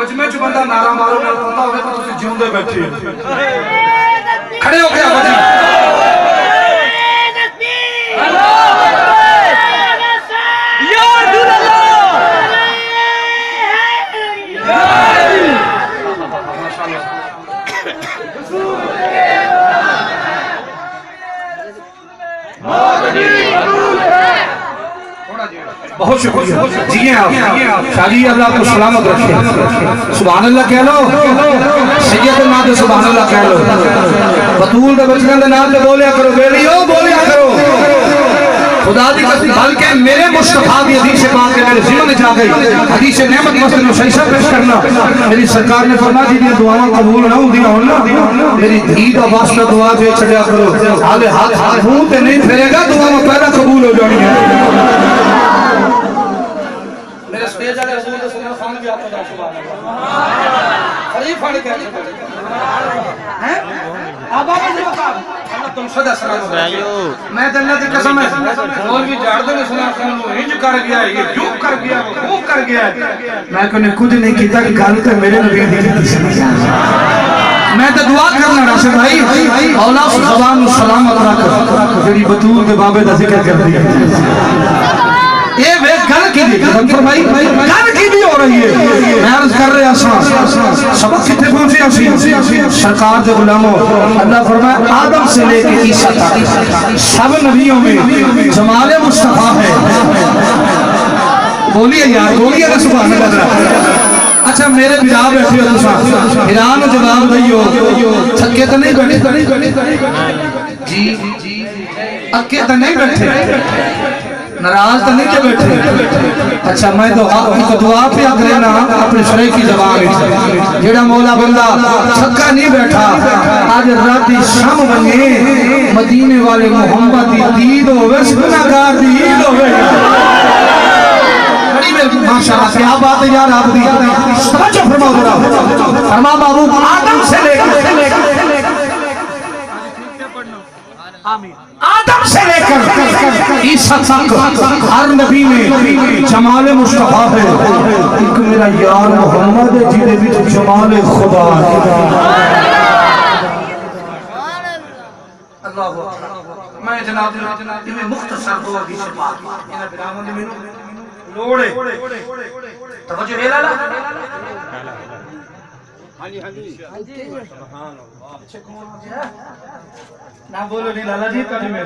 مجمع چ بندہ نعرہ مارو نہ پتہ ہوے تو تسی جیوندے بیٹھے کھڑے ہو کے آواز بہت شکریہ جی آپ شادی اللہ کو سلامت رکھے سبحان اللہ کہہ لو سید نام سبحان اللہ کہہ لو بطول دے بچوں دے نام تے بولیا کرو بیلیو بولیا کرو خدا دی قسم بلکہ میرے مصطفیٰ دی حدیث پاک کے میرے ذہن میں جا گئی حدیث نعمت مسلم شیشہ پیش کرنا میری سرکار نے فرمایا جی دعاواں قبول نہ ہوندیاں ہون نا میری دھی دا واسطہ دعا دے چھڑیا کرو حالے ہاتھ منہ تے نہیں پھیرے گا دعاواں پہلا قبول ہو جانی ہے میرے سٹیج والے رسول اللہ صلی اللہ علیہ وسلم بھی آپ کو سبحان اللہ خلیف پڑھ کے ہیں اب آپ نے کہا اللہ تم صدا سلام میں تے اللہ کی قسم ہے اور بھی جھاڑ دے سلام کو ہنج کر گیا یہ کیوں کر گیا وہ کر گیا میں کوئی کچھ نہیں کیتا کہ گل تے میرے نبی دی میں تے دعا کرنا راشد بھائی اولا زبان سلامت رکھ جڑی بطول دے بابے دا ذکر کردی ہے یہ وہ گل کی دی فرمائی گل کی دی ہو رہی ہے میں عرض کر رہا ہوں سبق کتنے پہنچے ہیں سرکار دے غلاموں اللہ فرمایا آدم سے لے کے عیسیٰ تک سب نبیوں میں جمال مصطفیٰ ہے بولیے یار بولیے نا سبحان اللہ اچھا میرے بجا بیٹھے ہو تساں ایران جواب دئیو تھکے تو نہیں بیٹھے جی اکے تو نہیں بیٹھے ناراض تو نہیں کے بیٹھے اچھا میں تو دعا پہ کرنا اپنے شرعی کی زبان جیڑا مولا بندہ تھکا نہیں بیٹھا آج راتی شام بنے مدینے والے محمد دی دید ہوئے سناگار دی عید ہوئے بڑی میں ماشاءاللہ کیا بات ہے یار آپ دی سمجھو فرماؤ ذرا فرما بابو آدم سے لے آدم سے لے کر عیسیٰ تک ہر نبی میں جمال مصطفیٰ ہے ایک میرا یار محمد ہے جنہیں بھی جمال خدا ہے میں جناب میں مختصر دو حدیث پاک انہاں براموں نے مینوں لوڑے توجہ ہے لالا ہاں جی سبحان اللہ نہ بولو نہیں لالا جی تجھے میں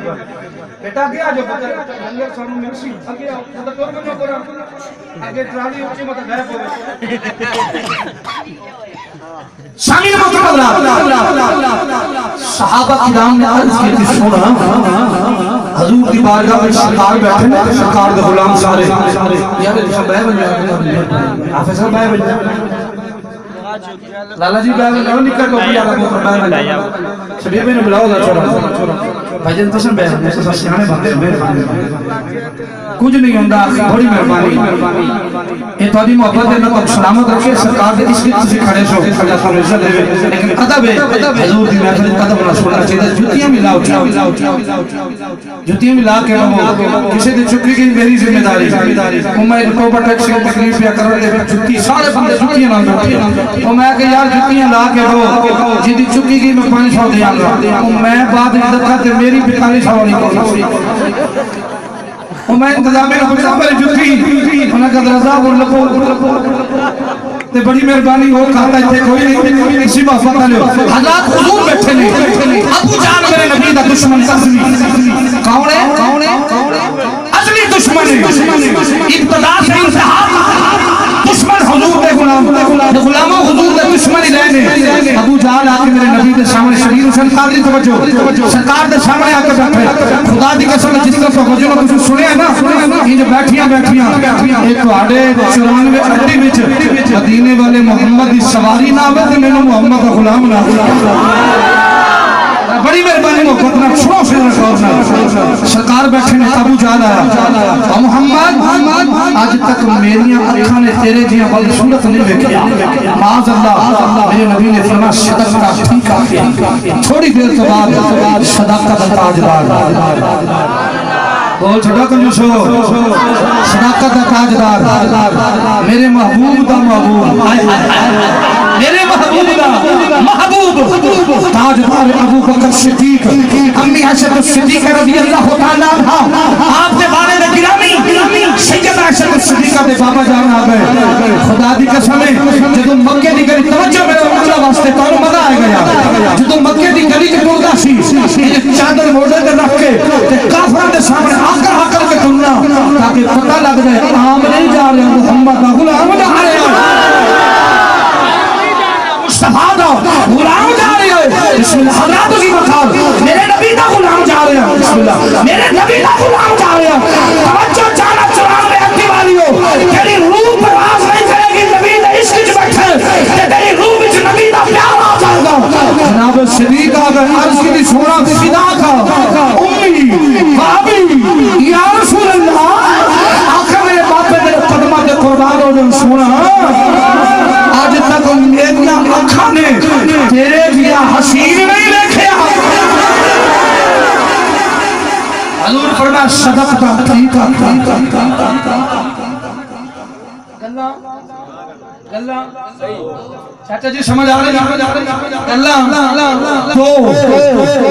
بیٹا کیا جو لنگر سانو مکسی آگے آؤ مطلب دور کنو کرا آگے ٹرالی اچھی مطلب غیب ہوئے شامل مطلب صحابہ کرام نے عرض کی تھی سونا حضور دی بارگاہ میں سرکار بیٹھے ہیں سرکار دے غلام سارے یا میرے شاہ بے بن جائے حافظ صاحب بے بن جائے لالا جی بے بن جائے نکر کو پیا رکھو بے بن جائے شبیر میں نے بلاؤ دا چھوڑا بھائی جن تسن بے بن جائے سیانے بندے کچھ نہیں ہوندہ بڑی مہربانی یہ تو محبت ہے نہ سلامت رکھے سرکار دے اس لیے تسی کھڑے سو اللہ تعالی عزت دے لیکن ادب ہے حضور دی محفل ادب نہ سننا چاہیے جوتیاں ملاؤ جوتیاں ملا کے رہو کسی دی چکی کی میری ذمہ داری میں کوبا ٹیکسی تکلیف پہ کر رہے جوتی سارے بندے جوتیاں نہ بیٹھے تو میں کہ یار جوتیاں لا کے رہو جی دی چکی کی میں 500 دیاں گا میں بعد دکھا تے میری 4500 نہیں کرنا میں انتظامی نے پوچھا میری جوتی انہاں کا درازہ اور لپو تے بڑی مہربانی ہو کہتا ہے کوئی نہیں اسی محفظ نہ لو حضرات حضور بیٹھے نہیں ابو جان میرے نبی دا دشمن اصلی کون ہے اصلی دشمن ہے ابتدا سے انتہا دشمن حضور دے غلاموں حضور دے دشمن ہی رہنے ابو جان آکے میرے نبی دے سامنے شبیر حسین قادری توجہ سرکار دے سامنے آکے بیٹھے خدا دی قسم جس کا توجہ نہ کچھ سنے نا یہ جو بیٹھیاں ایک واڑے 94 اڈی وچ مدینے والے محمد دی سواری نہ آوے تے مینوں محمد دا غلام نہ بڑی مہربانی محبت نہ چھوڑو سے نہ سرکار بیٹھے نے ابو جان آیا اور محمد آج تک میریاں اکھاں نے تیرے جیاں بل صورت نہیں دیکھیا معاذ اللہ میرے نبی نے فرمایا صدقہ ٹھیک آ تھوڑی دیر تو بعد صدقہ کا تاجدار بول چھڑا کنجوسو صداقت دا تاجدار میرے محبوب دا محبوب میرے محبوب دا محبوب تاجدار ابو بکر صدیق امی عائشہ صدیقہ رضی اللہ تعالیٰ عنہ آپ کے بارے میں گرامی سیدہ عائشہ صدیقہ دے بابا جان آ گئے خدا دی قسم ہے جدوں مکے دی گلی توجہ میرے اللہ واسطے تو مزہ آ گیا جدوں مکے دی گلی چ ٹردا سی چادر موڑے تے رکھ کے تے کافراں دے سامنے آ کر کے ٹرنا تاکہ پتہ لگ جائے عام نہیں جا رہے محمد دا غلام جا رہے مصطفیٰ دا غلام جا رہے ہیں بسم اللہ حضرات کی مقام میرے نبی دا غلام جا رہے ہیں بسم اللہ میرے نبی دا غلام جا رہے ہیں توجہ جانا چران میں اکی والیو تیری روح پر آس نہیں کرے گی نبی دا عشق چ بیٹھے تے تیری روح وچ نبی دا پیار آ جائے گا جناب صدیق آ گئے عرض کی سونا فدا کا امی بابی یا رسول اللہ آخر میرے باپے میرے قدمہ دے قربان ہو جن سونا آج تک میری آنکھاں نے تیرے دیا حسین نہیں دیکھیا حضور فرمایا صدقتا ٹھیکا گلہ چاچا جی سمجھ آ رہے اللہ تو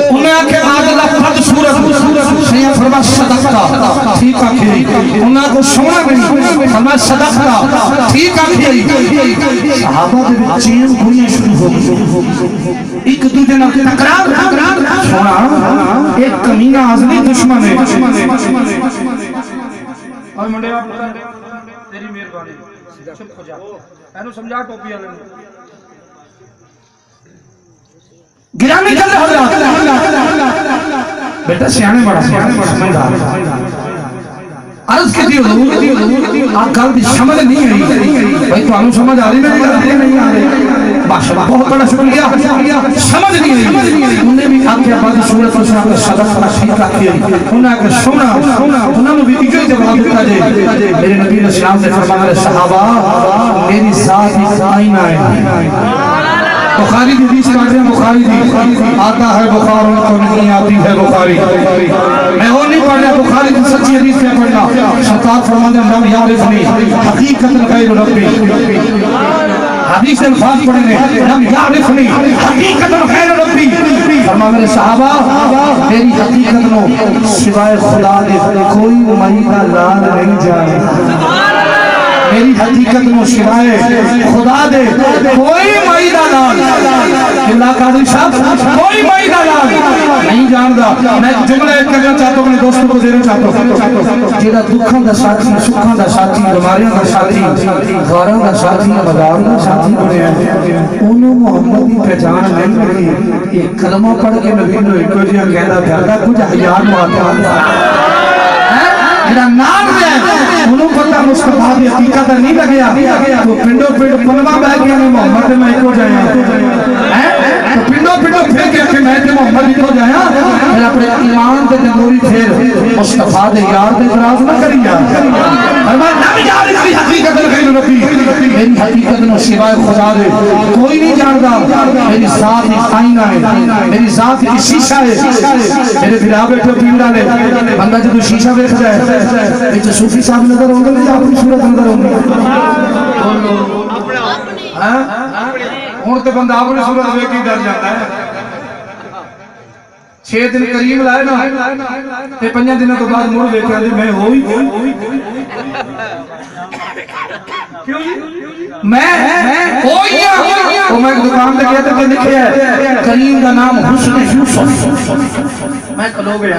انہیں آکے آج اللہ فرد صورت سیاں فرما صدقہ ٹھیک آکھے انہیں کو سونا بھی فرما صدقہ ٹھیک آکھے صحابہ دے چین ہوئی شروع ہو گئی ایک دوجہ نہ تقرار سونا ایک کمینہ آزمی دشمن ہے اور منڈے آپ تیری مہربانی چپ ہو جا اینو سمجھا ٹوپی والے گرامی کر ہو جا بیٹا سیانے بڑا سمجھدار عرض کی حضور آپ گل دی سمجھ نہیں آئی بھائی تو انو سمجھ آ رہی میری گل نہیں آ رہی ماشاءاللہ بہت بڑا شکریہ سمجھ نہیں آئی انہیں بھی آکے بعد صورت سے آپ نے صدقہ ٹھیک آکی انہیں آکے سونا انہوں نے بھی اجوئی جواب دیتا جائے میرے نبی اسلام نے فرمایا صحابہ میری ذات ایک آئینہ ہے بخاری دی حدیث پڑھ رہے ہیں بخاری دی آتا ہے بخار ان کو نہیں آتی ہے بخاری میں وہ نہیں پڑھ رہا بخاری دی سچی حدیث کیا پڑھنا شتاب فرمانے لم یعرفنی حقیقت غیر ربی حدیث الفاظ پڑھنے لم یعرفنی حقیقت غیر ربی فرما میرے صحابہ میری حقیقت نو سوائے خدا دے کوئی مہینہ لال نہیں جائے میری حقیقت نو سوائے خدا دے کوئی مہینہ لال اللہ قادری صاحب کوئی مہینہ لال نہیں جاندہ میں جملہ ایک کرنا چاہتا ہوں اپنے دوستوں کو دینا چاہتا ہوں جیدہ دکھاں دا ساتھی سکھاں دا ساتھی بیماریاں دا ساتھی غاروں دا ساتھی مداروں دا ساتھی بنے ہیں انہوں محمدی پہچان نہیں لگی ایک کلمہ پڑھ کے نبی نے ایک جیہاں کہنا پھیلتا کچھ حیار مواتا میرا نام ہے انہوں پتہ مصطفیٰ دی حقیقت نہیں لگیا تو پنڈو پنوہ بہ گیا میں محمد میں ایک ہو جائیں تو پنڈو پھر گیا کہ میں تے محمد ایک ہو جائیں میرا اپنے ایمان دے دنوری پھر مصطفیٰ دے یار دے دراز نہ کری جا فرمایا نبی یار کی حقیقت غیر ربی میری حقیقت نو سوائے خدا دے کوئی نہیں جاندا میری ذات ایک آئینہ ہے میری ذات ایک شیشہ ہے میرے بلا بیٹھے پیڑا لے بندہ جدو شیشہ دیکھ جائے ایچے صوفی صاحب نظر ہوں گے یا اپنی صورت نظر ہوں گے ہوں تو بندہ اپنی صورت دیکھ ہی ڈر جاتا ہے 6 دن کریم لائے نا تے 5 دنوں تو بعد مڑ دیکھا دے میں ہوئی کیوں جی میں ہوئی تو میں دکان دے گیا تھا کہ لکھے ہے کریم کا نام حسن یوسف میں کھلو گیا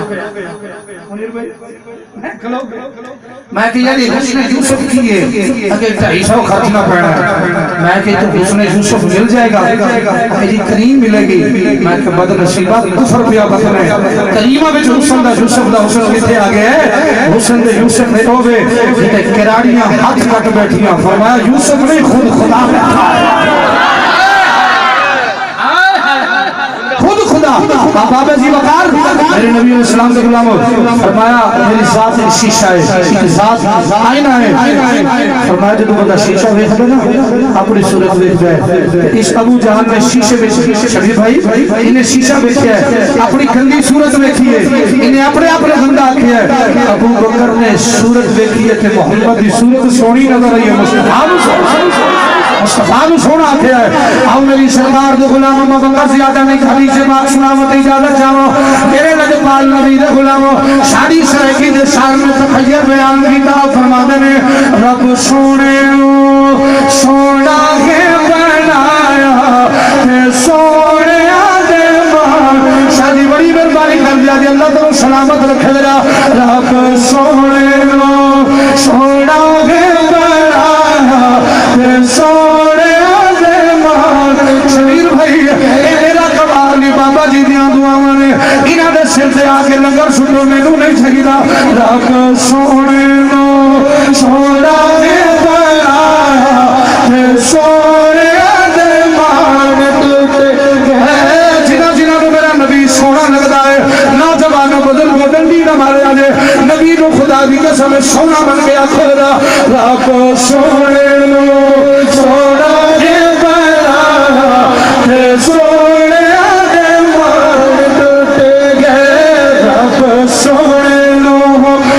میں کہ یعنی حسن یوسف کی ہے اگر 250 خرچ نہ پڑنا میں کہ تو حسن یوسف مل جائے گا میری کریم ملے گی میں کہ بد نصیبہ کفر پیا بکنے کریمہ بچ حسن دا یوسف دا حسن کتے آگے ہے حسن دا یوسف نے ہوئے جتے کراڑیاں ہاتھ کٹ بیٹھیاں فرمایا یوسف نے خود خدا بیٹھا ہے خود خدا بابا جی وقار میرے نبی علیہ السلام کے غلاموں فرمایا میری ذات ایک شیشہ ہے ذات آئینہ ہے فرمایا جو بندہ شیشہ دیکھ دے نا اپنی صورت دیکھ جائے اس ابو جہان میں شیشے میں شبیر بھائی انہیں شیشہ دیکھا ہے اپنی گندی صورت دیکھی ہے انہیں اپنے گندا کیا ہے ابو بکر نے صورت دیکھی ہے کہ محمد کی صورت سونی نظر آئی ہے مصطفیٰ نو سونا کیا ہے آؤ میری سرکار دے غلاموں میں بکر زیادہ نہیں حدیث پاک سناوت اجازت چاہو میرے لجپال نبی دے غلاموں شادی سرکی دے شان میں تخیر بیان کیتا فرما دینے رب سونے سونا کے بنایا سونے دے مان شادی بڑی مہربانی کر دیا دی اللہ تو سلامت رکھے دے رب سونے سونا کے بنایا سونے دے مان شبیر بھائی میرا کمالی بابا جی دیاں دعاواں نے انہاں دے سر تے آ کے لنگر سٹو مینوں نہیں چاہیدا رب سونے سونا دے بنایا سونے دے مان ٹوٹے جنہاں جنہاں نوں میرا نبی سونا لگدا ہے نوجوانوں بدل بدل دی نہ مارے آجے نبی نو خدا دی قسم سونا بن گیا خدا رب سونے سونا دے بنایا سونے دے مان ٹوٹے گئے رب سونے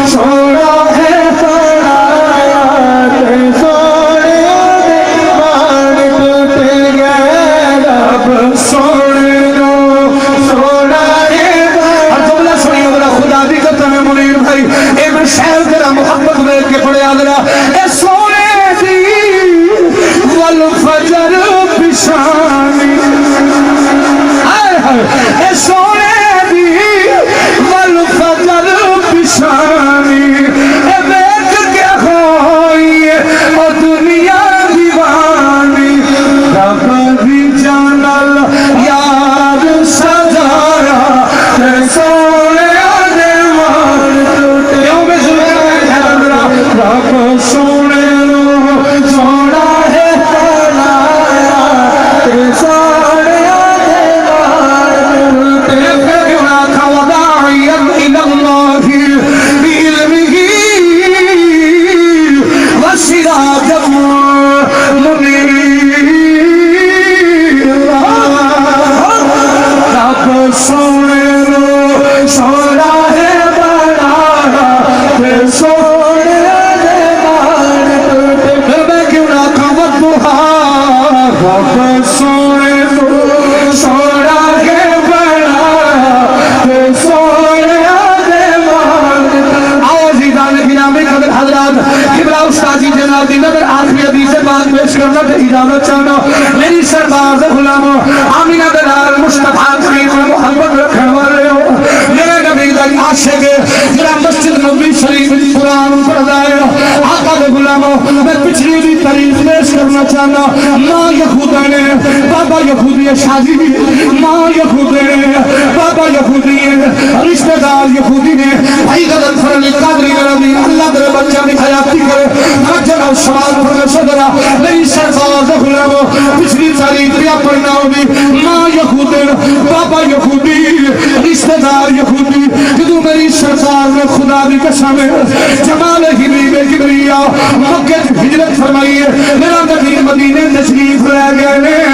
سونا دے بنایا سونے دے مان ٹوٹے گئے رب سونے سونا دے بنایا سنی اگلا خدا دی قسم منیر بھائی اے میں شہر تیرا محبت دیکھ کے پڑے آگرا اے سونے دی والفجر بشانی اے سونے دی والفجر بشانی اے بیٹھ کے ہوئی او دنیا دیوانی رب بھی جانل یار سجایا اے سونے دے مان ٹوٹے یوں میں رب سونے سونا ہے بنایا سونے دے مان ٹوٹے کیوں نہ تھا وداعیا الی اللہ بعلمہ وسراجا منیرا رب سونے سونا ہے بنایا سونے دے مان ٹوٹے میں کیوں نہ کھاوت بہار رب سونے سونا کے بنایا سونے دے مان آوازی دان گرامی قدر حضرات کبرا استاذی جناب دی نظر آخری حدیث بات پیش کرنا تے اجازت چاہنا میری سرباز غلاموں آمینہ دلال مصطفیٰ کریم محبت رکھن والے ہو میرے نبی دا عاشق جرا مسجد نبی شریف قرآن پڑھدا ہے آقا دے غلاموں میں پچھلی بھی تعریف پیش کرنا چاہنا ماں یہودہ نے بابا یہودی شادی ماں یہودی نے بابا یہودی رشتہ دار یہودی نے بھائی غلط فرلی قادری نبی اللہ دے بچہ کی حیاتی کرے مجھل اور شمال پر صدرہ میری سرباز غلاموں پچھلی تعریف پیا پڑھنا ہوگی ماں یہودی بابا یہودی رشتہ دار یہودی جدو میری سرکار نے خدا دی قسم جمال ہی بے کبریا مکہ ہجرت فرمائی ہے میرا نبی مدینے تشریف لے گئے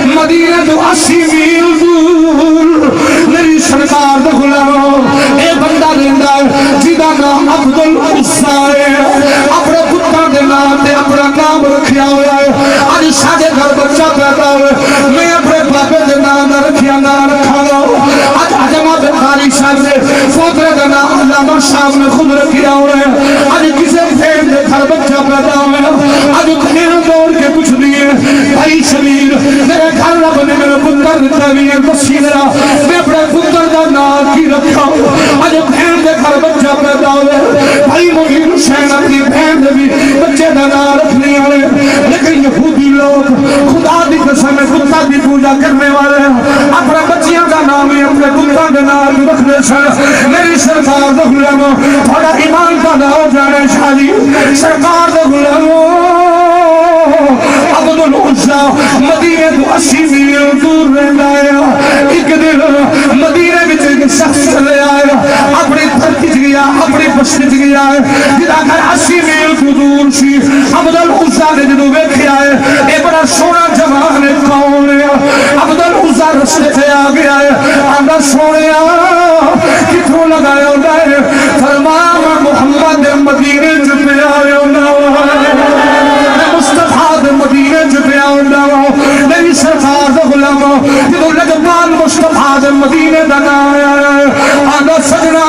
مدینہ تو 80 میل دور میری سرکار دے غلاموں اے بندہ زندہ جدا نام عبدالعزا ہے اپنے پتر دے نام تے اپنا نام رکھیا ہوا ہے آج ساڑھے گھر بچہ پیدا ہوئے میں اپنے بابے دے نام رکھیا نہ رکھا گا آج عجمہ بخاری صاحب نے فوترے دے نام علامہ صاحب نے خود رکھیا ہوئے آج کسے پھین دے گھر بچہ پیدا ہوئے آج پھین دوڑ کے کچھ دیئے بھائی شبیر میرے گھر رب نے میرے پتر دیئے بسی میرا میں اپنے پتر دا نام کی رکھا آج پھین دے گھر بچہ پیدا ہوئے بھائی مغیر حسین اپنی پھین دے بھی بچے دا نام رکھنے والے لیکن یہودی لوگ خدا دی قسم پتر دی پوجا کرنے والے اپنے بچیاں دا نام ہی اپنے پتر دے نام رکھنے سن میری سرکار دے غلاموں تھوڑا ایمان کا نہ ہو جانے شاہی سرکار دے غلاموں عبد العزا مدینے تو 80 میل دور رہندا ہے ایک دن مدینے وچ ایک شخص چلے آیا اپنی دھرتی وچ گیا اپنی بستی وچ گیا جدا گھر 80 میل تو دور سی عبد العزا نے جدوں ویکھیا ہے اے بڑا سونا جوان ہے کون ہے عبد العزا رستے تے آ گیا ہے آندا سونیا کتھوں لگایا ہوندا ہے فرمایا محمد مدینے چ پیا ہوندا مصطفیٰ دے مدینے چ پیا ہوندا نہیں سرکار دا غلام جدوں لجپال مصطفیٰ دے مدینے دا نام آیا آندا سجنا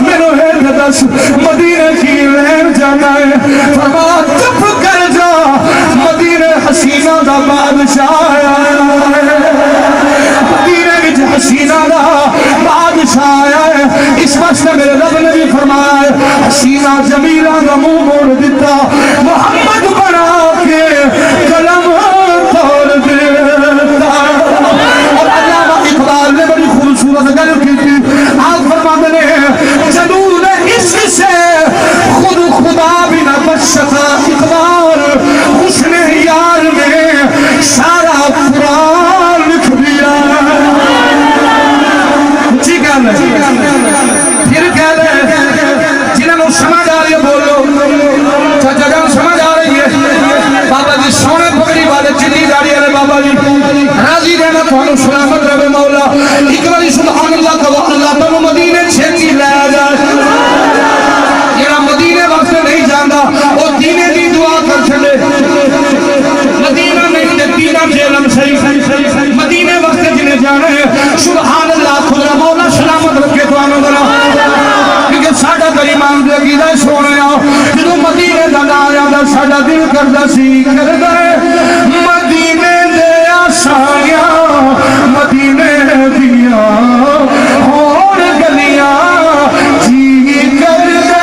مینوں اے دس مدینے کی لین جانا ہے فرمایا چپ کر جا مدینے حسینہ دا بادشاہ آیا مدینے وچ حسینہ دا بادشاہ آیا ہے اس واسطے میرے رب نے بھی فرمایا ہے حسینہ جمیلہ دا منہ موڑ دیتا محمد بنا کے قلم توڑ دیتا اور علامہ اقبال نے بڑی خوبصورت گل کی تھی آپ فرماتے ہیں جنون عشق سے خود خدا بھی نہ بچ سکا اقبال حسن یار میں سارا قرآن لکھ دیا جی کہہ لیں پھر کہہ لیں جنہوں نے سمجھ آ رہی ہے بولو چاچا جان سمجھ آ رہی ہے بابا جی سونے پکڑی والے چلی جا رہی ہے بابا جی راضی رہنا تو سلامت رہے مولا اقبال سبحان اللہ کا اللہ تنو مدینے چھتی لے جائے جنہاں مدینے وقت نہیں جاندہ وہ دینے دی دعا کر چھلے مدینہ نہیں دے دینا جیلم صحیح مدینے وقت جنہیں جانے سبحان اللہ خدا مولا سلامت رکھے تو آنو درہ کیونکہ ساڑھا در ایمان دے گی دے سونے آؤ جنہوں مدینے دا آیا دا ساڑھا دل کردہ سی کردہ مدینے دے آسایا مدینے دیا اور گلیاں جی کردہ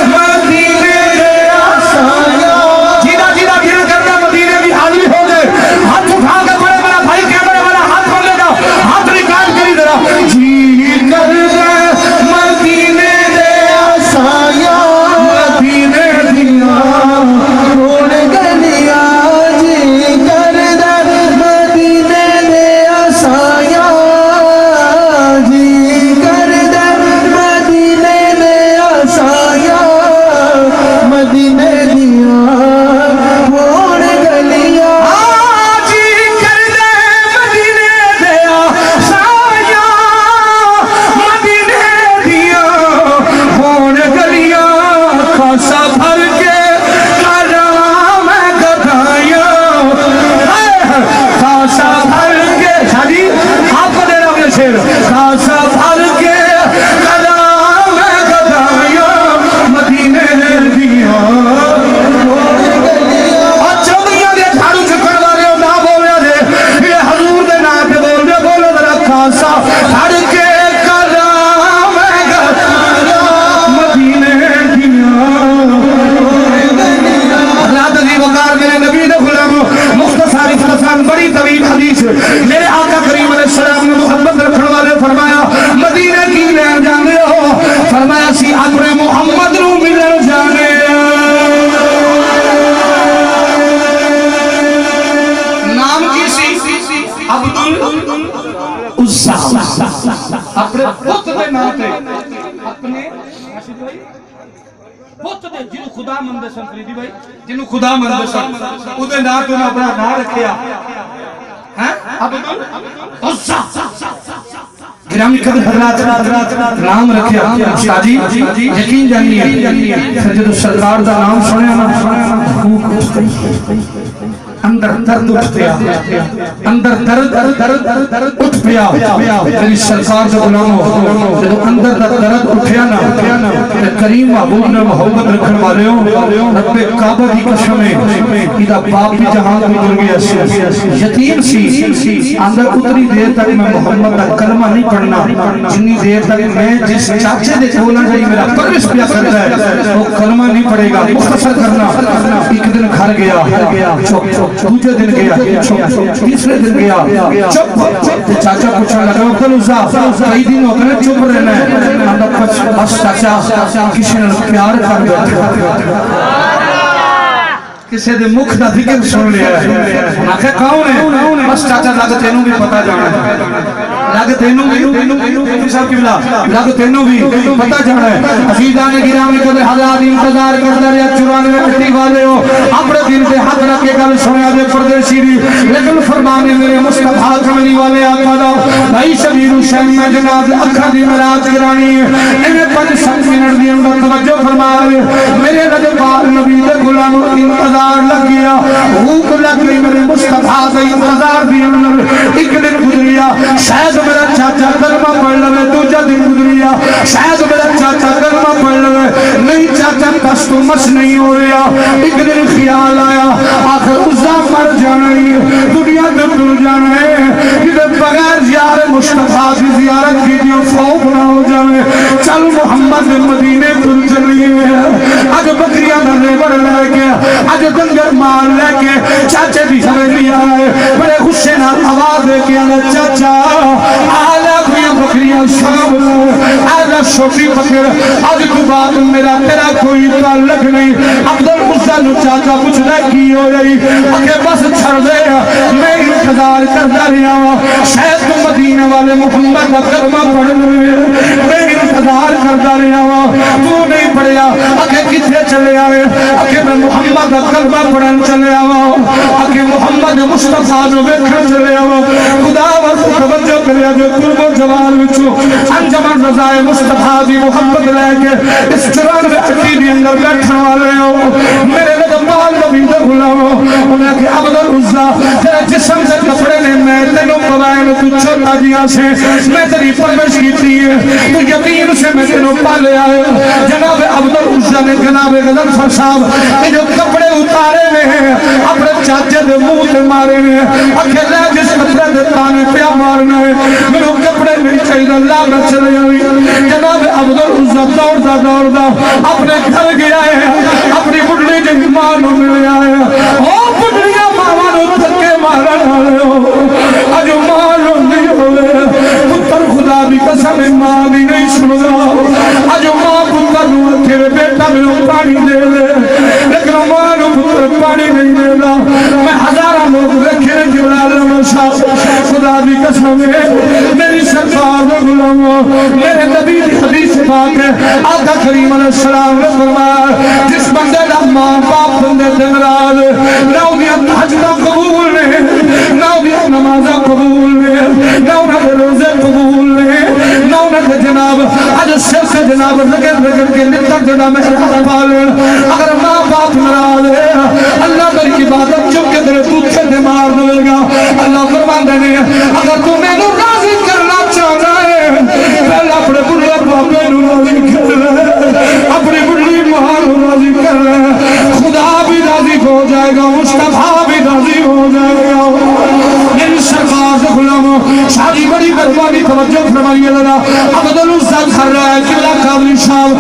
مدینے دے آسایا جیدہ جیدہ گھر کردہ مدینے بھی حاضر ہو گئے ہاتھ اٹھا کے بڑے بڑا بھائی کیمرے والا ہاتھ کر لے گا ہاتھ ریکارڈ کری ذرا جی کردہ مدینے دے آسایا مدینے دیا اور گلیاں جی کردہ مدینے دے آسایا جی کردہ مدینے دے آسایا مدینے دیا اور گلیاں جی کردہ مدینے دے آسایا مدینے دیا اور گلیاں خاصا بھر کے کرام گدھائیاں خاصا بھر کے شادی آپ کو دے رہا ہوں یہ شیر خاصا بھر کے کرام گدھائیاں مدینے دیا اور چودھیاں دے جھاڑو چکر والے ہو نہ بولے دے یہ حضور دے نا پہ بول دے بولو ذرا خاصا بھر کے کرام گدھائیاں مدینے دیا اللہ تعالی وقار میرے نبی نے غلام مختصر خلصان بڑی طویل حدیث میرے آقا کریم علیہ السلام نے محبت رکھنے والے فرمایا مدینہ کی لین جانے ہو فرمایا سی عبر محمد رو ملن جانے نام کی سی عبد العزا اپنے پت دے نام تے اپنے پت دے جنہوں خدا مندے سن فریدی بھائی جنہوں خدا مندے سن او دے نام تو نے اپنا نام رکھیا عبد العزا گرامی قدر حضرات نام رکھیا شاجی یقین جاننی ہے پھر جدو سرکار دا نام سنے نا خوب اندر درد اٹھتیا اندر درد اٹھ پیا میری سرکار جو غلامو جدو اندر درد اٹھیا نا کریم محبوب نے محبت رکھن والے ہوں رب کعبہ کی قسم ہے ایدہ باپ بھی جہاں گزر گیا سی یتیم سی اندر اتنی دیر تک میں محمد کا کلمہ نہیں پڑھنا جنی دیر تک میں جس چاچے دے بولنا چاہیے میرا پرورش پیا کرتا ہے وہ کلمہ نہیں پڑھے گا مختصر کرنا ایک دن گھر گیا دوسرے دن گیا تیسرے دن گیا چپ چاچا پوچھا لگا عبد العزا کئی دن ہو گئے چپ رہنا ہے بس چاچا کسی نے پیار کر دیا کسی دے مکھ دا ذکر سن لیا ہے آخر کون ہے بس چاچا لگ تینوں بھی پتا جانا ہے لگ تینوں بھی صاحب کی بلا لگ تینوں بھی پتا جانا ہے عزیزان گرامی کدے حضرات انتظار کرتا رہا 94 مٹی والے ہو اپنے دل پہ ہاتھ رکھ کے گل سنیا دے پردیسی دی لیکن فرمانے میرے مصطفیٰ کملی والے آقا دا بھائی شبیر حسین میں جناب اکھا دی مراج گرانی انہیں 5-7 منٹ دی اندر توجہ فرمائے میرے رجبار نبی دے غلام انتظار لگ گیا بھوک لگ گئی میرے مصطفیٰ دے انتظار دی اندر ایک دن گزریا شاید میرا چاچا کلمہ پڑھ لے دوجا دن گزریا شاید میرا چاچا کلمہ پڑھ لے نہیں چاچا بس تو مس نہیں ہو رہا ایک دن خیال آیا آخر عزا مر جانا ہے دنیا میں دل جانا ہے کہ بغیر زیارت مصطفیٰ کی زیارت کی جو فوق نہ ہو جائے چل محمد مدینے دل چلیے آج بکریاں ننے بڑھ لے کے آج دنگر مار لے کے چاچے بھی ہمیں لیا ہے بڑے غصے نہ آواز دے کے آنا چاچا آلہ کوئی بکریاں شام آلہ شوٹی بکر آج تو بعد میرا تیرا کوئی تعلق نہیں عبدالعزل چاچا کچھ نہ کی ہو رہی اکھے بس چھڑ دے میں انتظار کرتا رہا ہوں شاید تو مدینہ والے محمد کا کلمہ پڑھ لے میں انتظار کرتا رہا ہوں تو نہیں پڑھیا اکھے کتنے چلے آئے اکھے میں محمد کا کلمہ پڑھن چلے آؤں اکھے محمد مصطفیٰ جو بیٹھن چلے آؤں خدا وقت توجہ کریا جو قرب و جوال وچو انجمن رضائے مصطفیٰ دی محمد لے کے اس چران میں اٹھی دی اندر بیٹھن والے ہو میرے لدبال نبی دے غلاموں انہیں کہ عبدالعزا تیرے جسم سے کپڑے نے میں تینوں قبائن تو چھوٹا دیا سے میں تیری پرمش کی تھی تو یقین سے میں تینوں پالے آئے جناب عبدالعزا نے جناب غزل صاحب یہ جو کپڑے اتارے میں ہیں اپنے چاچے دے منہ تے مارے میں اکھلے جس کپڑے دے تانے پیا مارنا ہے میرے کپڑے میں چاہیے اللہ نہ چلے آئی جناب عبدالعزا دوڑ دا اپنے گھر گیا ہے اپنی بڑھلی جن مانو ملے آئے او بڑھلیاں مانو تھکے مارن آئے ہو اجو مانو نہیں ہوئے پتر خدا بھی قسم ماں بھی نہیں سن رہا اجو ماں پتر نو تیرے بیٹا میں پانی دے لے لیکن مانو پتر پانی نہیں دے گا میں ہزارہ لوگ رکھے جبرائیل نمشا خدا بھی قسم میری سرکار غلاموں میرے نبی حدیث پاک ہے آقا کریم علیہ السلام نے فرمایا جس بندے دا ماں باپ بندے دن رات نہ انہیں تحجدہ قبول نے نہ انہیں نمازہ قبول نے نہ انہیں روزے قبول نے نہ انہیں جناب آج سر سے جناب رگڑ کے نتر جناب محرم پالے اگر ماں باپ نراز ہے اللہ میری عبادت چک کے تیرے دوچے دے مار دے گا اللہ فرمان دینے اگر تو میں نو راضی کرنا چاہنا ہے پہلے اپنے بڑھے بابے نو راضی کر رہے اپنی بڑھلی ماں نو راضی کر رہے خدا بھی راضی ہو جائے گا مصطفیٰ بھی راضی ہو جائے گا میری سرکار سے غلاموں شادی بڑی مہربانی توجہ فرمائیے ذرا عبدالعزا کر رہا ہے قبلہ قادری صاحب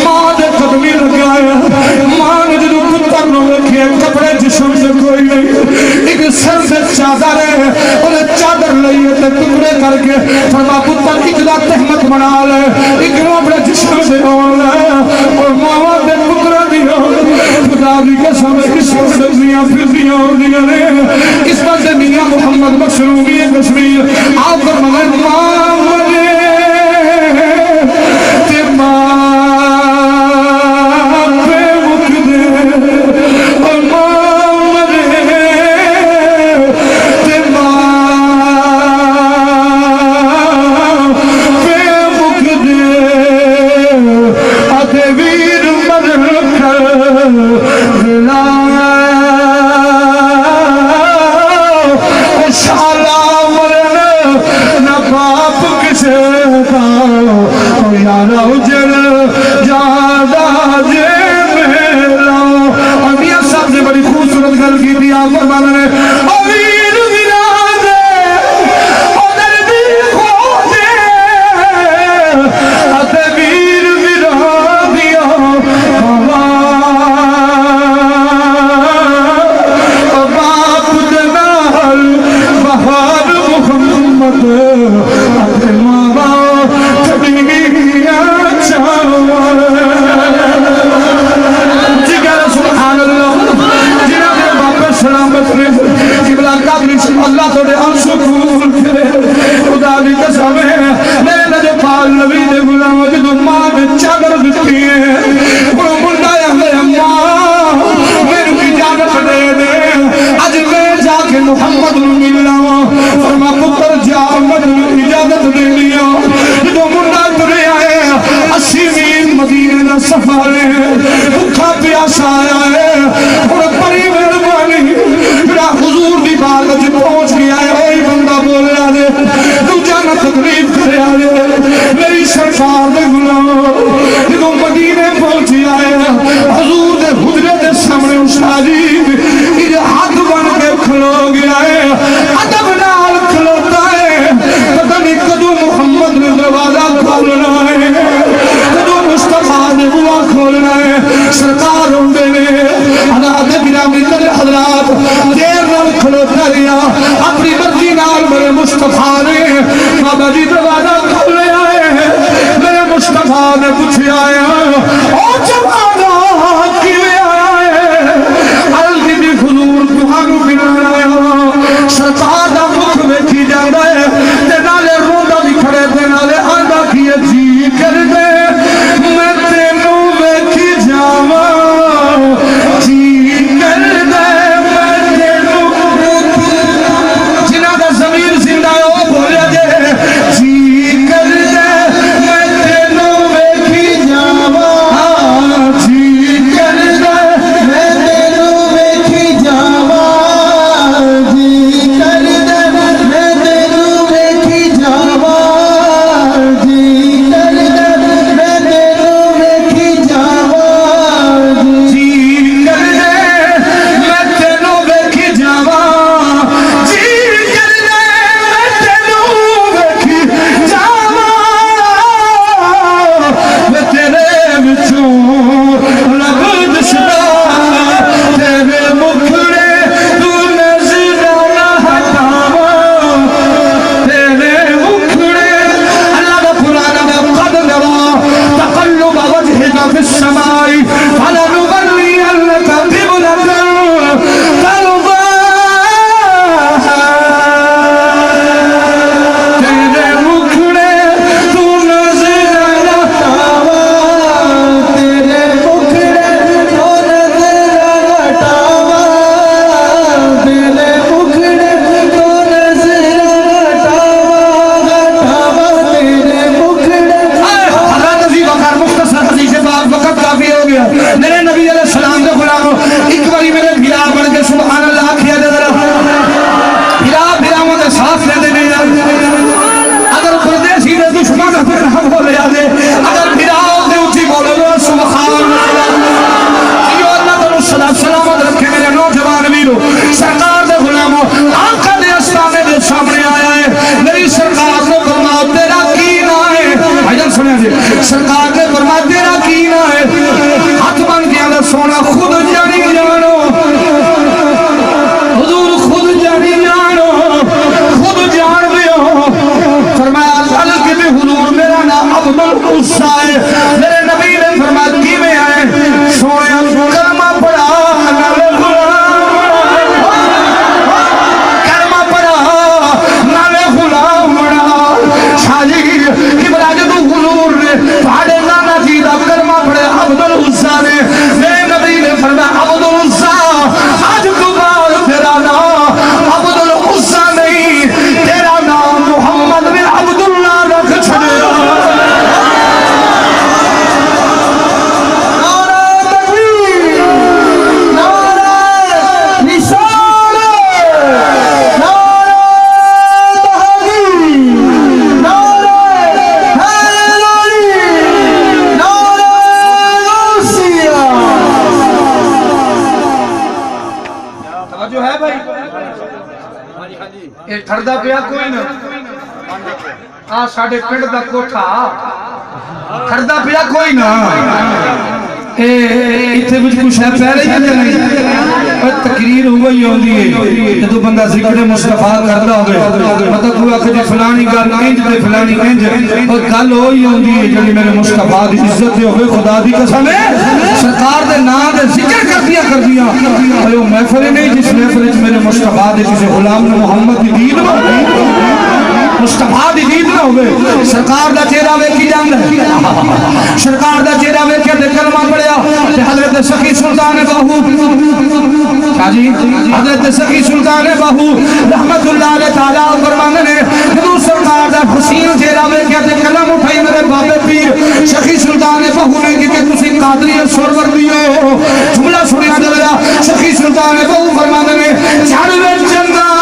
ماں دے قدمی لگا ہے ماں نے جدو پتر نو رکھے کپڑے جسم سے کوئی نہیں ایک سر سے چادر ہے انہیں چادر لئیے تے ٹکڑے کر کے فرما پتر اکلا تحمت بنا لے اکلا اپنے جسم سے ہو لے اور ماں دے پتر دیا خدا بھی قسم اس وقت دنیا پھر دیا ہو دیا نے اس وقت دنیا محمد مشروعی کشمیر آپ پر مغل ماں مجھے تے ماں پہ مکھ دے اور ماں مجھے تے ماں پہ مکھ دے آتے ویر مدر کر دلا شالا مرن نہ باپ کسے کا یارا اجر جادا جے میرا اور میاں صاحب نے بڑی خوبصورت گل کی تھی آپ فرمانے نے ویر ویران او دردی خو دے اتے ویر ویران دیا باپ دنال بہار محمد اتے ماں کبھیا چاہو جگر سبحان اللہ جناب اللہ توڑے عرش قبول کرے خدا دی قسم ہے میرے نبی پاک نبی دے غلام جدو ماں نے چادر دتی ہے وہ منڈا ہے اماں میرے اجازت دے دے اج میں جا کے محمد نو ملنا فرما پتر جا مجھے اجازت دے لیا جدو منڈا ترے آئے 80 میل مدینے دا سفر ہے بھوکا پیاسا آیا ہے اور بڑی مہربانی میرا حضور دی بارگاہ پہنچ گیا ہے وہی بندہ بول رہا ہے دوجا نہ تکلیف کرے آئے میری سرکار دے غلام جدو مدینے پہنچی آئے حضور دے حجرے دے سامنے استادی یہ ہاتھ بن کے کھلو گیا ہے ادب نال کھلوتا ہے پتہ نہیں کدو محمد نے دروازہ کھولنا ہے کدو مصطفیٰ نے بوا کھولنا ہے سرکار ہوندے نے حضرات گرامی قدر حضرات دیر نال کھلوتا رہیا اپنی مرضی نال میرے مصطفیٰ نے بابا جی دروازہ کھولے آئے میرے مصطفیٰ نے پوچھے آیا او جوانہ کیویں آیا ہے عرض دی حضور تہانوں ملن آیا سرکار دا مکھ ویکھی جاندا ہے تے نالے روندا بھی کھڑے تے نالے آندا کی جی کر دے میں تینوں ویکھی جاواں جی کر دے میں تینوں جنہاں دا ضمیر زندہ ہے او بولے دے جی کر دے میں تینوں ویکھی جاواں جی کر دے میں تینوں ویکھی جاواں جی کر دے میں تینوں ویکھی جاواں جی کر دے میں تینوں ویکھی جاواں جی کر دے میں تینوں ویکھی جاواں جی کر دے میں تینوں ویکھی جاواں میں تیرے وچوں رب دسدا تیرے مکھڑے تو نظر نہ ہٹاواں تیرے مکھڑے اللہ دا قرآن دا قد نرا تقلب وجهك في السماء فلنولينك قبلة ترضاها تیرے مکھڑے تو نظر نہ ہٹاواں تیرے مکھڑے تو نظر نہ ہٹاواں تیرے مکھڑے تو نظر نہ ہٹاواں تیرے مکھڑے حضرت عزیز وقار مختصر حدیث پاک وقت کافی ہو گیا میرے نبی علیہ السلام کے غلام ایک باری میرے بھیرا بڑھ کے سبحان اللہ کیا جا رہا بھیرا مجھے ساتھ لے دینے اگر پردیسی نے دشمن اپنے ہم ہو لیا دے اگر بھیرا ہوتے اچھی بولے گا سبحان اللہ یہ اللہ تعالیٰ سلامت رکھے میرے نوجوان ویرو سرکار دے غلاموں آنکھا دے استانے دے سامنے آیا ہے میری سرکار نے فرمایا تیرا کی نہ ہے بھائی سنیں جی سرکار نے فرمایا تیرا کی نہ ہے ہاتھ بن گیا نہ سونا خود جانی جانو حضور خود جانی جانو خود جان دیو فرمایا اللہ کے بھی حضور میرا نام عبد العزا ہے میرے نبی نے فرمایا کی میں آئے سویا کلمہ پڑھا نالے غلام کلمہ پڑھا نالے غلام شاہی ابراج تو حضور نے پہاڑے نانا جی دا کلمہ پڑھے عبد العزا نے میرے نبی نے فرمایا عبد العزا آج تو بعد تیرا نام عبد العزا نہیں تیرا نام محمد بن عبداللہ رکھ چھڑے ٹھردا پیا کوئی نہ آ ساڈے پنڈ دا کوٹھا ٹھردا پیا کوئی نہ ایتھے کچھ کچھ ہے پہلے ہی نہیں تقریر ہوئی ہوندی ہے جدوں بندہ ذکر مصطفیٰ کردا ہوے مطلب کوئی آکھے فلانی گل انج تے فلانی انج اور گل ہوئی ہوندی ہے جڑی میرے مصطفیٰ دی عزت ہوے خدا دی قسم ہے سرکار دے نام دے ذکر کر دیا اے وہ محفل نہیں جس محفل میرے مصطفیٰ دے کسی غلام نے محمد دی دین مصطفیٰ دی دین نہ ہوئے سرکار دا چہرہ ویکھی جاندا ہے سرکار دا چہرہ ویکھیا تے کلمہ پڑھیا تے حضرت سخی سلطان باہو کیا جی حضرت سخی سلطان باہو رحمت اللہ علیہ تعالیٰ فرماندے نے حضور سرکار دا حسین چہرہ ویکھیا تے کلم اٹھائی میرے بابے پیر سخی سلطان باہو نے کہ تسی قادری سرور دیو جملہ سنیا دلیا سخی سلطان باہو فرماندے نے چڑھ وچ چندا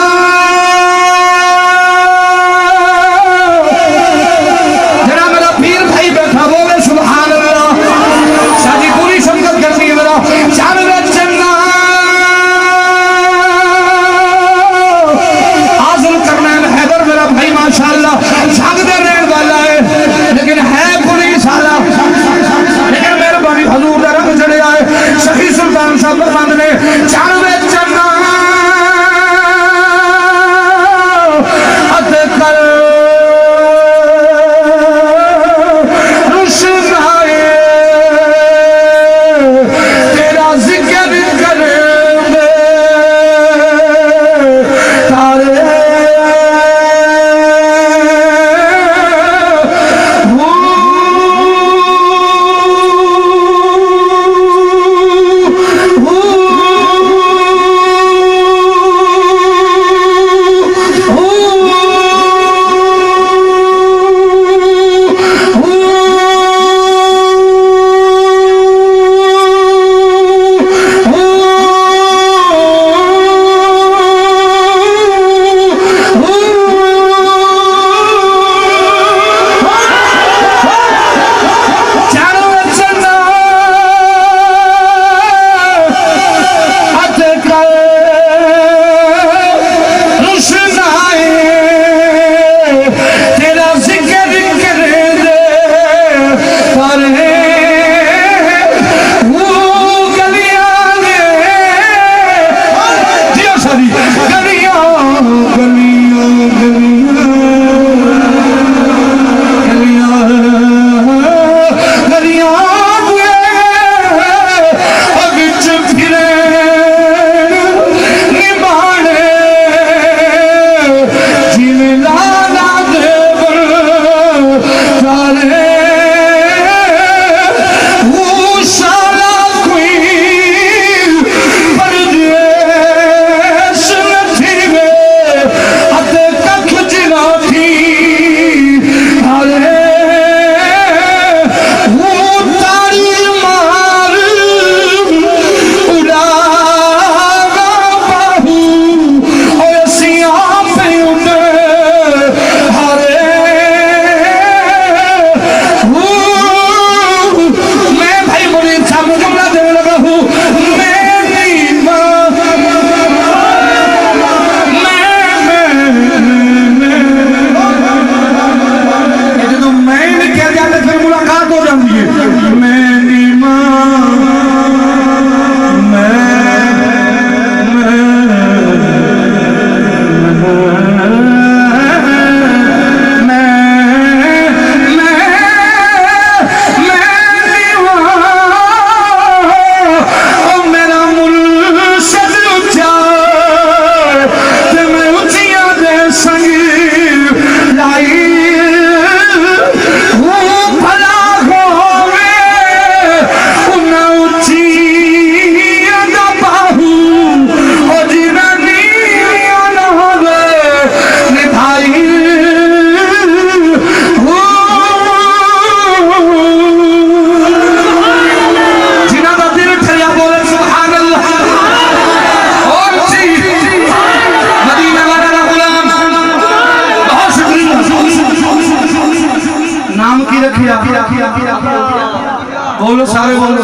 بولو سارے بولو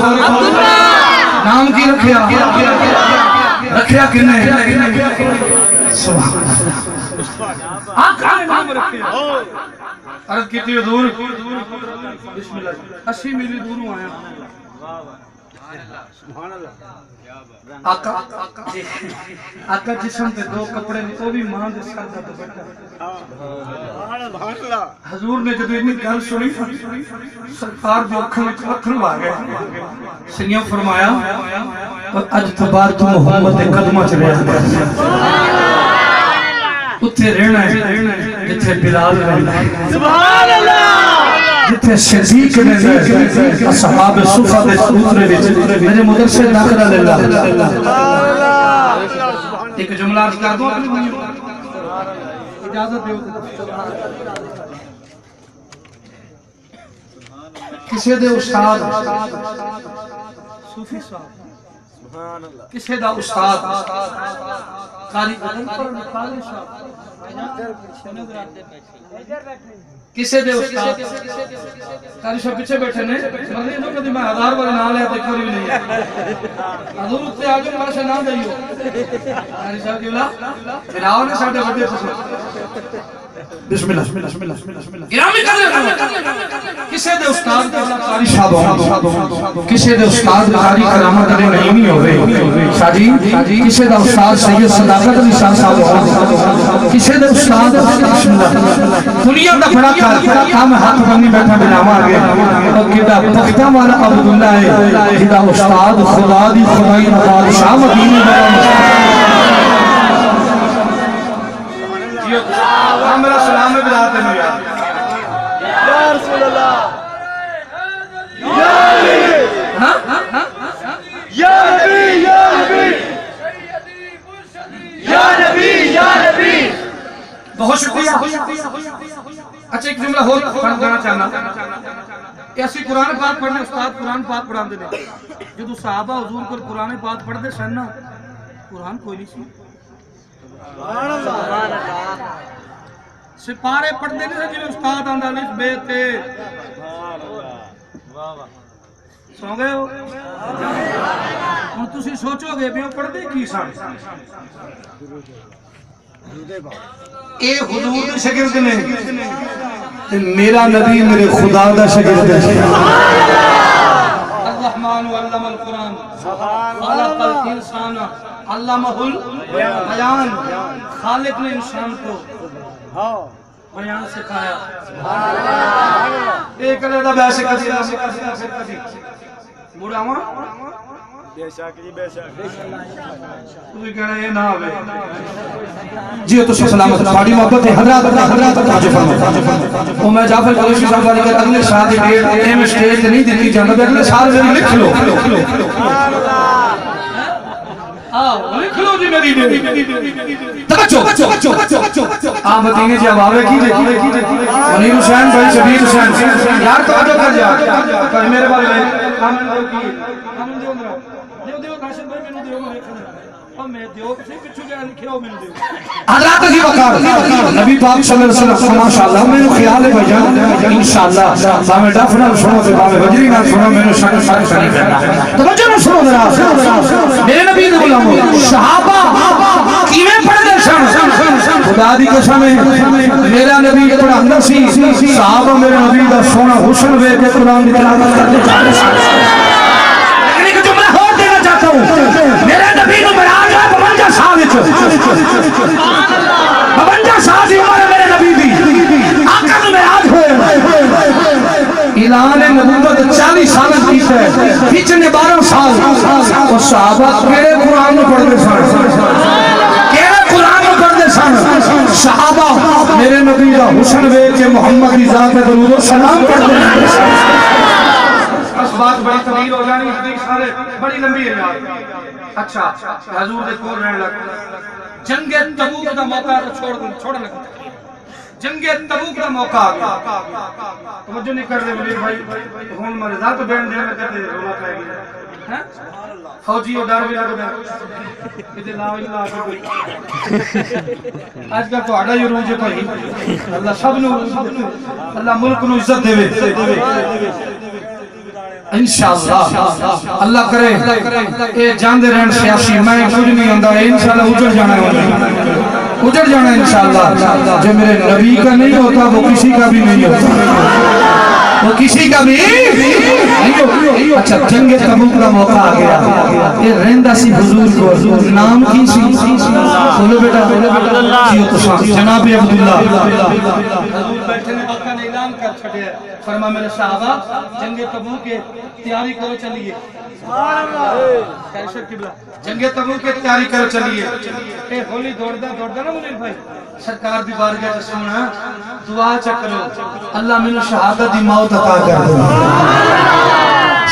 نام کی رکھیا رکھیا کنے سبحان اللہ آقا نے نام رکھیا عرض کیتی دور بسم اللہ 80 میل دوروں آیا آقا جسم تے دو کپڑے نے وہ بھی ماں دے سر دا دوپٹہ حضور نے جب اتنی گل سنی سرکار دی اکھاں وچ اتھرو آ گئے سنگیوں فرمایا اج تو بعد تو محمد دے قدماں چ رہیا اتھے رہنا ہے جتھے بلال رہنا ہے سبحان اللہ جتھے صدیق نے اصحاب صفہ دے سوترے وچ میرے مدرسے داخلہ للہ ایک جملہ عرض کر دوں اپنی اجازت دیو کسے دے استاد صوفی صاحب کسے دا استاد قاری قادری صاحب کسے دے استاد قاری صاحب پیچھے بیٹھے نے مگر یہ کدی میں 1000 بار نام لیا تے کوئی بھی نہیں حضور تے آگے میرا سے نام دئیو قاری صاحب کیلا جناو نے ساڈے بڑے بسم اللہ گرامی کر کسے دے استاد قاری صاحب کسے دے استاد قاری کرامت علی نعیمی ہوئے شاہ جی کسے دا استاد سید صداقت علی شاہ صاحب کسے دے استاد بسم اللہ دنیا دا بڑا کام ہاتھ بنی بیٹھا بناوا گیا اور کدا پختہ والا عبداللہ ہے جدا استاد خدا دی خدائی نواز شاہ مدینہ میرا سلام ہے بلاتے ہیں یا رسول اللہ یا نبی یا نبی یا نبی یا نبی بہت شکریہ اچھا ایک جملہ ہو گانا چاہنا ایسی قرآن پاک پڑھنے استاد قرآن پاک پڑھان دے جو صحابہ حضور کو قرآن پاک پڑھ دے سننا قرآن کوئی نہیں سی سپارے پڑھتے نہیں جی استاد آندا لکھ بے تے سو گئے ہو ہن تسی سوچو گے بھی پڑھتے کی سن اے حضور دے شاگرد نے میرا نبی میرے خدا دا شاگرد ہے الرحمن علم القرآن خلق الانسان علمہ البیان خالق نے انسان کو بیان سکھایا ایک علیدہ بیسے کسی بوڑا ہوا بے شک جی بے شک تجھے کہنا یہ نہ ہوئے جی تو سلامت بڑی محبت ہے حضرات تاجو فرمائے اور میں جعفر قریشی صاحب والی کہ اگلے شادی ڈیٹ ایم اسٹیج نہیں دیتی جانا بے اگلے سال میری لکھ لو لکھ لو جی میری توجہ آپ مدینے جب آوے کی جے منیر حسین بھائی شبیر حسین یار توجہ کر جا کہ میرے بارے میں آمن دیو کی آمن دیو مرا دیو ناشد بھائی میں دیو میں اور میں دیو کسی پچھو جائے لکھے ہو میں دیو حضرات کی وقار نبی پاک صلی اللہ علیہ وسلم ماشاءاللہ میں نے خیال ہے بھائی انشاءاللہ باہمیں ڈافنا سنو سے باہمیں وجری نہ سنو میں نے شاکر شریف کرنا توجہ نہ سنو ذرا میرے نبی نے بولامو صحابہ کیویں پڑھ دے سن خدا دی قسم ہے میرا نبی بڑا اندر سی صحابہ میرے نبی دا سونا حسن وے کے قرآن دی تلاوت کرتے جا رہے سن لیکن ایک جملہ اور دینا چاہتا ہوں میرے نبی نے معراج ہے 52 سال وچ 52 سال دی عمر میرے نبی دی آقا نے معراج ہوئے اعلان نبوت 40 سال کیتا ہے پچھلے 12 سال اور صحابہ کیڑے قرآن میں پڑھتے سن کیڑے قرآن میں پڑھتے سن صحابہ میرے نبی دا حسن وے کہ محمد کی ذات میں درود و سلام پڑھتے ہیں بس بات بڑی طویل ہو جانی حدیث سارے بڑی لمبی ہے یار اچھا حضور دے کول رہن لگ جنگ تبوک دا موقع چھوڑ لگا جنگ تبوک دا موقع آ گیا توجہ نہیں کر دے منیر بھائی ہون مرے ذات بین دے میں کہتے رولا پائے گی فوجی اور ڈر بھی لگ گیا کہتے لا الہ الا آج کا تو آڑا یہ روجے پائی اللہ سب نو اللہ ملک نو عزت دے انشاءاللہ اللہ کرے اے جان دے رہن سیاسی میں کچھ نہیں ہوندہ انشاءاللہ اجڑ جانا ہے اجڑ جانا ہے انشاءاللہ جو میرے نبی کا نہیں ہوتا وہ کسی کا بھی نہیں ہوتا وہ کسی کا بھی نہیں ہو۔ اچھا جنگ تبوک کا موقع آ گیا، یہ رہندہ سی حضور کو نام کی سی بولو بیٹا جناب عبداللہ حضور بیٹھے نے آقا نے اعلان کر چھڑے، فرما میرے صحابہ جنگ تبوک کے تیاری کرو چلیے، جنگ تبوک کے تیاری کرو چلیے۔ اے ہولی دوڑ دا نا منیر بھائی، سرکار دی بارگاہ سے سونا دعا چکرو اللہ میں شہادت دی موت عطا کر دے،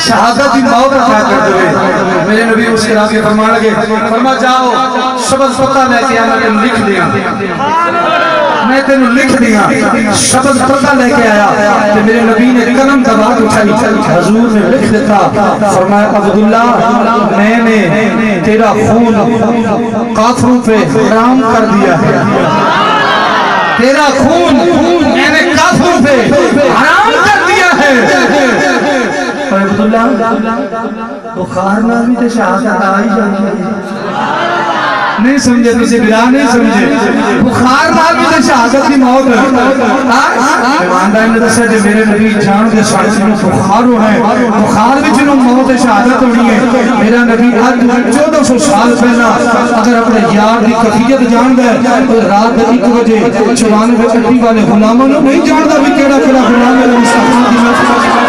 شہادت دی موت عطا کر دے۔ میرے نبی اس کے آگے فرمان لگے، فرما جاؤ شبد پتہ لے کے آنا تم لکھ دیا، میں تینوں لکھ دیا شبد پتہ لے کے آیا کہ میرے نبی نے قلم دبا اٹھائی، حضور نے لکھ دیتا، فرمایا عبداللہ میں نے تیرا خون کافروں پہ حرام کر دیا ہے، تیرا خون میں نے کافروں پہ حرام کر دیا ہے۔ اور عبداللہ بخار نہ بھی تو شہادت آئی جائے، نہیں سمجھے تجھے بلا نہیں سمجھے، بخار نہ بھی تو شہادت کی موت ہے۔ ایماندار نے دسا کہ میرے نبی جان دے ساتھ میں بخار ہو ہے، بخار بھی جنہوں موت شہادت ہونی ہے۔ میرا نبی آج 1400 سال پہلا اگر اپنے یار دی کفیت جان دے تو رات 1 بجے 94 چٹی والے غلاموں نے نہیں جان دا بھی کیڑا غلام ہے مصطفیٰ دی محفل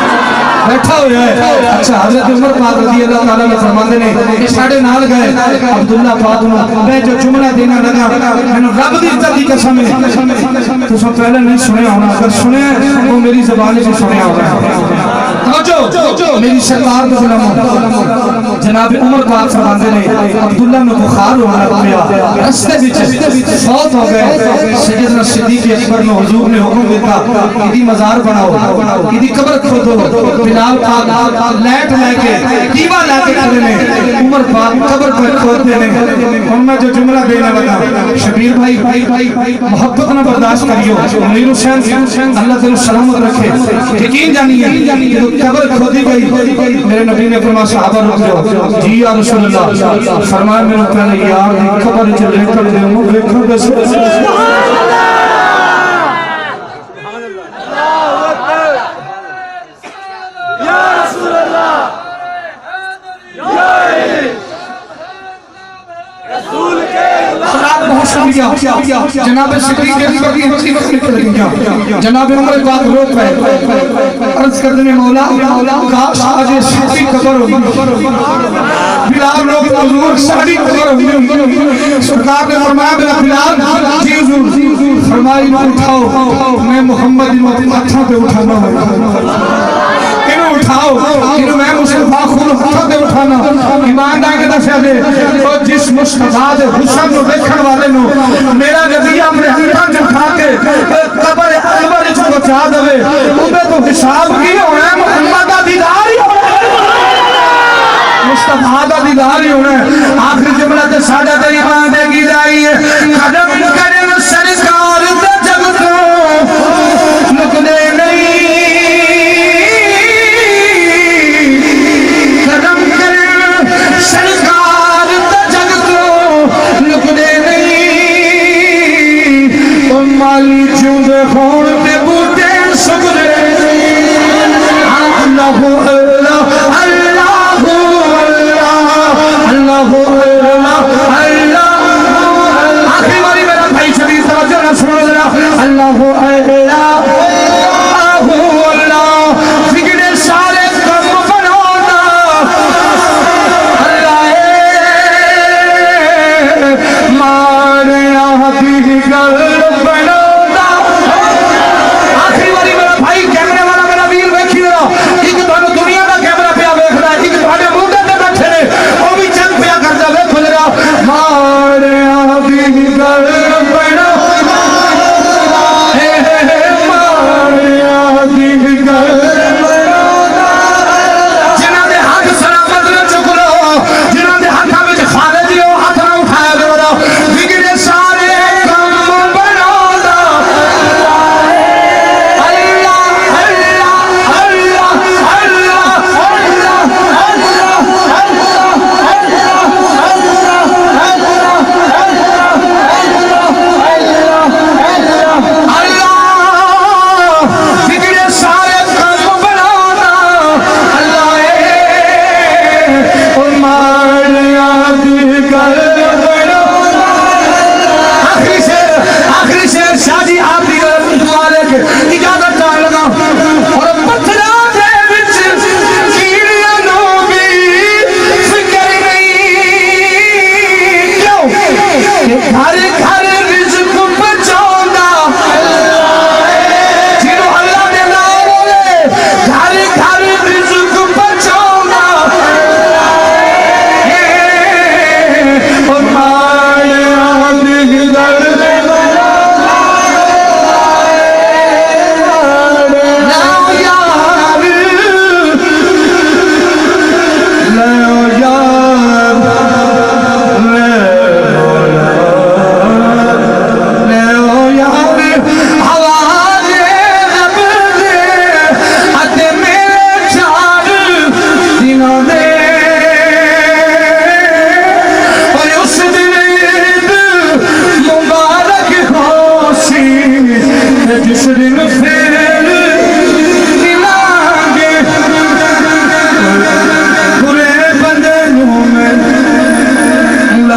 بیٹھا ہویا ہے۔ اچھا حضرت عمر پاک رضی اللہ تعالیٰ نے فرماندے نے کہ ساڑھے نال گئے عبداللہ پاک میں جو جملہ دینا لگا میں رب دی عزت دی قسم ہے تو سب پہلے نہیں سنے ہونا، اگر سنے وہ میری زبان سے سنے ہونا۔ توجہ میری سرکار کو علماء جناب عمر پاک فرماندے نے عبداللہ میں بخار ہونا لگا، رستے بچ فوت ہو گئے۔ سیدنا صدیق اکبر نے حضور نے حکم دیتا کہ مزار بناؤ، کہ قبر کھودو، بلال پاک لیٹ لے کے دیوہ لے کے کھڑے نے، عمر پاک قبر پر کھودتے ہیں۔ اور میں جو جملہ دینے لگا شبیر بھائی محبت نہ برداشت کریو، منیر حسین اللہ تعالی سلامت رکھے، یقین جانیے قبر کھودی گئی، میرے نبی نے فرمایا صحابہ رک جاؤ، جی یا رسول اللہ، فرمایا میرے پہلے یار دی قبر چلے کر دے ہوں دیکھو بس جناب صدیق جناب عمر پاک روک رہے، عرض کر دیں مولا کاش آج ساری قبر ہوگی، بلال روک حضور ساری قبر ہوگی۔ سرکار نے فرمایا میرا بلال جی حضور، فرمائی نہ اٹھاؤ میں محمد ماتھا پہ اٹھانا ہے، انہوں اٹھاؤ انہوں میں مصطفیٰ خون ہاتھوں دے اٹھانا۔ ایمان دائیں کہ دسیا دے اور جس مصطفیٰ دے حسن نو دیکھن والے نو میرا نبی اپنے ہاتھاں جو کھا کے قبر اکبر اس کو چاہ دے انہیں تو حساب کی ہونا ہے، محمد کا دیدار ہی ہونا ہے، مصطفیٰ کا دیدار ہی ہونا ہے۔ آخری جملہ تے ساڑھا تے ایمان دے گی جائی ہے، قدم کرے سرکار تے جگ تو لکنے نہیں، سرکار تا جگ تو لکنے نہیں، مالی چوندے خون پہ بوٹے سکرے، اللہ اللہ اللہ اللہ اللہ اللہ۔ آخری باری میرا بھائی شبیر توجہ نہ سنو ذرا، اللہ اللہ اللہ فکرے سارے کم بنانا، مارے آتی گل بنانا۔ آخری باری میرا بھائی کیمرے والا میرا ویر ویکھی رہا، ایک تو دنیا کا کیمرہ پیا ویکھ رہا ہے، ایک تھوڑے موڈے تے بیٹھے نے وہ بھی چل پیا کرتا ویکھو ذرا، مارے آتی گل بنانا، مارے آتی گل بنانا۔ جنہاں دے ہاتھ سلامت نہ چک لو، جنہاں دے ہاتھاں وچ خالدی ہو ہاتھ نہ اٹھایا کرو، بگڑے سارے کم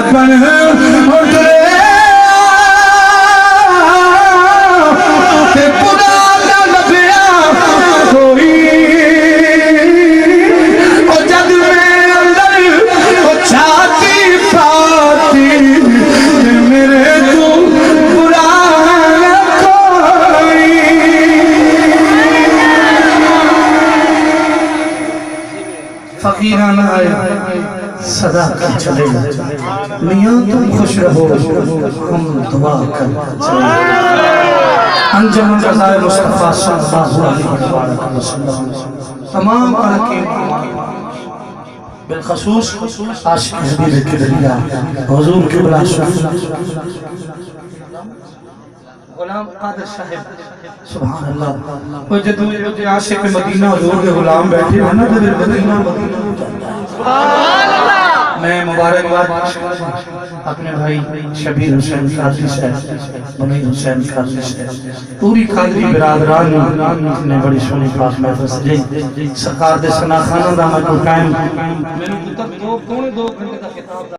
بن اٹھے تے پورا نہ لبیا کوئی او جد میں اندر او چھاتی پاتی تے میرے تو برا نہ کوئی فقیرانہ آیا صدا کر چلے میاں تم خوش رہو ہم دعا کر چلے انجمن رضائے مصطفیٰ صلی اللہ علیہ وسلم تمام عرقین بالخصوص عاشق حبیب کبریا حضور قبلہ غلام قادر صاحب سبحان اللہ وہ جدو عاشق مدینہ حضور کے غلام بیٹھے ہیں نا جب مدینہ میں مبارکباد اپنے بھائی شبیر حسین قادری صاحب منیر حسین قادری صاحب پوری قادری برادران نے بڑی سونی پاک محفل سجائی سرکار دے ثنا خانہ دا میں کو ٹائم میرے کو تک دو گھنٹے کا خطاب